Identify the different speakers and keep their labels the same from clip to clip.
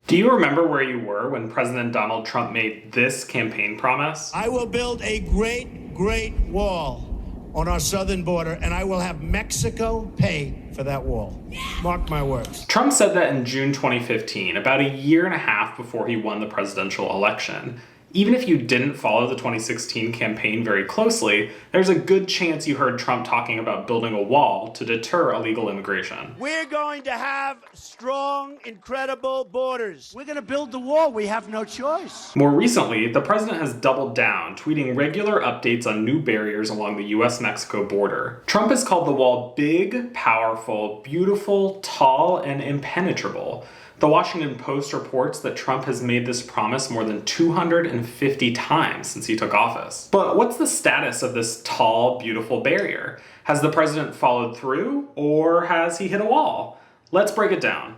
Speaker 1: Do you remember where you were when President Donald Trump made this campaign promise?
Speaker 2: I will build a great wall on our southern border, and I will have Mexico pay for that wall. Mark my words.
Speaker 1: Trump said that in June 2015, about a year and a half before he won the presidential election. Even if you didn't follow the 2016 campaign very closely, there's a good chance you heard Trump talking about building a wall to deter illegal immigration.
Speaker 2: We're going to have strong, incredible borders. We're going to build the wall. We have no choice.
Speaker 1: More recently, the president has doubled down, tweeting regular updates on new barriers along the US-Mexico border. Trump has called the wall big, powerful, beautiful, tall, and impenetrable. The Washington Post reports that Trump has made this promise more than 250 times since he took office. But what's the status of this tall, beautiful barrier? Has the president followed through, or has he hit a wall? Let's break it down.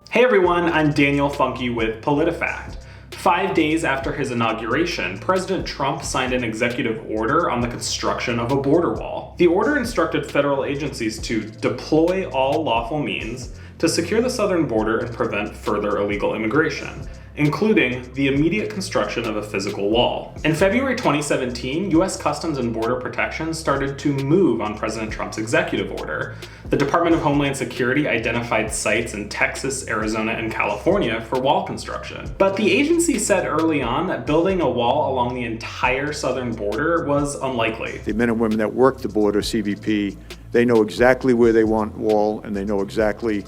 Speaker 1: Hey everyone, I'm Daniel Funke with PolitiFact. 5 days after his inauguration, President Trump signed an executive order on the construction of a border wall. The order instructed federal agencies to deploy all lawful means to secure the southern border and prevent further illegal immigration, including the immediate construction of a physical wall. In February 2017, US Customs and Border Protection started to move on President Trump's executive order. The Department of Homeland Security identified sites in Texas, Arizona, and California for wall construction. But the agency said early on that building a wall along the entire southern border was unlikely.
Speaker 3: The men and women that work the border, CBP, they know exactly where they want wall, and they know exactly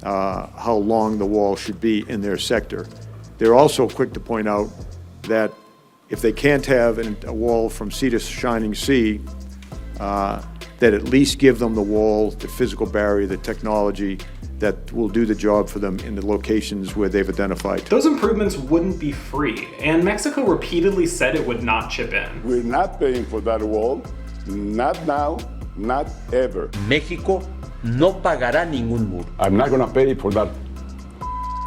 Speaker 3: how long the wall should be in their sector. They're also quick to point out that if they can't have a wall from sea to shining sea, that at least give them the wall, the physical barrier, the technology that will do the job for them in the locations where they've identified.
Speaker 1: Those improvements wouldn't be free, and Mexico repeatedly said it would not chip in.
Speaker 4: We're not paying for that wall, not now, not ever.
Speaker 5: México no pagará ningún muro.
Speaker 4: I'm not gonna pay for that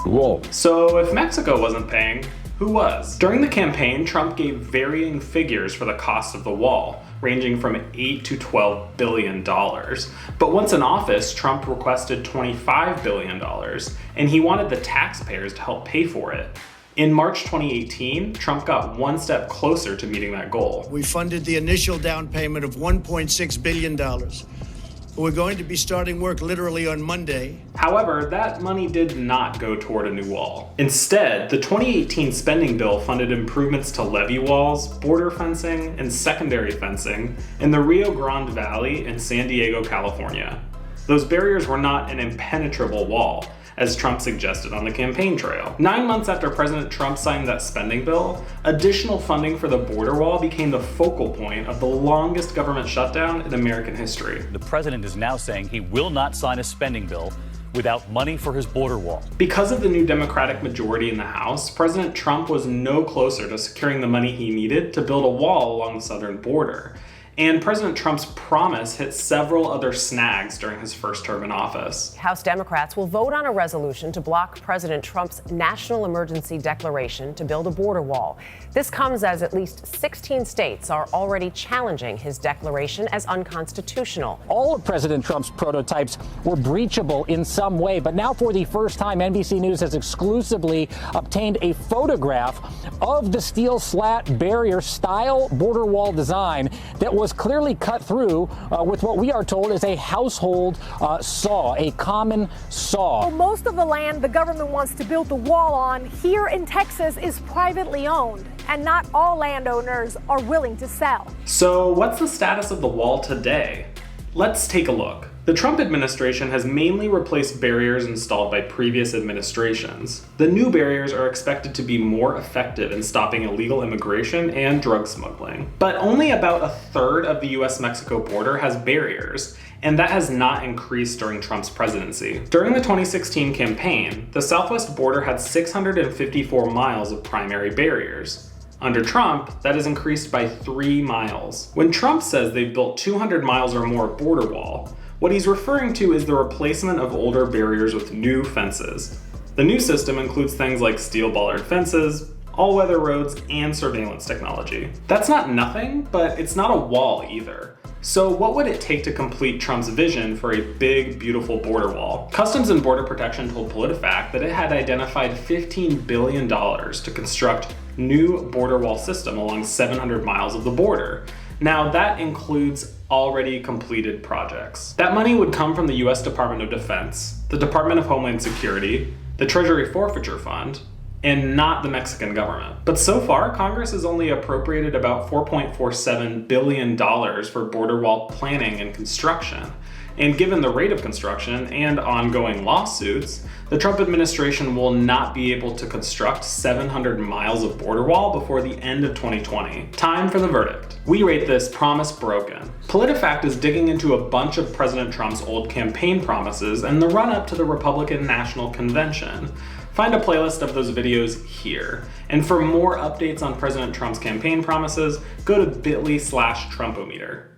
Speaker 4: wall.
Speaker 1: So if Mexico wasn't paying, who was? During the campaign, Trump gave varying figures for the cost of the wall, ranging from $8 to $12 billion. But once in office, Trump requested $25 billion, and he wanted the taxpayers to help pay for it. In March 2018, Trump got one step closer to meeting that goal.
Speaker 2: We funded the initial down payment of $1.6 billion. We're going to be starting work literally on Monday.
Speaker 1: However, that money did not go toward a new wall. Instead, the 2018 spending bill funded improvements to levee walls, border fencing, and secondary fencing in the Rio Grande Valley in San Diego, California. Those barriers were not an impenetrable wall, as Trump suggested on the campaign trail. 9 months after President Trump signed that spending bill, additional funding for the border wall became the focal point of the longest government shutdown in American history.
Speaker 6: The president is now saying he will not sign a spending bill without money for his border wall.
Speaker 1: Because of the new Democratic majority in the House, President Trump was no closer to securing the money he needed to build a wall along the southern border. And President Trump's promise hit several other snags during his first term in office.
Speaker 7: House Democrats will vote on a resolution to block President Trump's national emergency declaration to build a border wall. This comes as at least 16 states are already challenging his declaration as unconstitutional.
Speaker 8: All of President Trump's prototypes were breachable in some way, but now for the first time, NBC News has exclusively obtained a photograph of the steel slat barrier style border wall design that was clearly cut through with what we are told is a household saw, a common saw.
Speaker 9: Well, most of the land the government wants to build the wall on here in Texas is privately owned, and not all landowners are willing to sell.
Speaker 1: So what's the status of the wall today? Let's take a look. The Trump administration has mainly replaced barriers installed by previous administrations. The new barriers are expected to be more effective in stopping illegal immigration and drug smuggling. But only about a third of the US-Mexico border has barriers, and that has not increased during Trump's presidency. During the 2016 campaign, the southwest border had 654 miles of primary barriers. Under Trump, that has increased by 3 miles. When Trump says they've built 200 miles or more border wall, what he's referring to is the replacement of older barriers with new fences. The new system includes things like steel bollard fences, all-weather roads, and surveillance technology. That's not nothing, but it's not a wall either. So what would it take to complete Trump's vision for a big, beautiful border wall? Customs and Border Protection told PolitiFact that it had identified $15 billion to construct new border wall system along 700 miles of the border. Now that includes already completed projects. That money would come from the US Department of Defense, the Department of Homeland Security, the Treasury Forfeiture Fund, and not the Mexican government. But so far, Congress has only appropriated about $4.47 billion for border wall planning and construction. And given the rate of construction and ongoing lawsuits, the Trump administration will not be able to construct 700 miles of border wall before the end of 2020. Time for the verdict. We rate this promise broken. PolitiFact is digging into a bunch of President Trump's old campaign promises and the run-up to the Republican National Convention. Find a playlist of those videos here. And for more updates on President Trump's campaign promises, go to bit.ly/Trumpometer.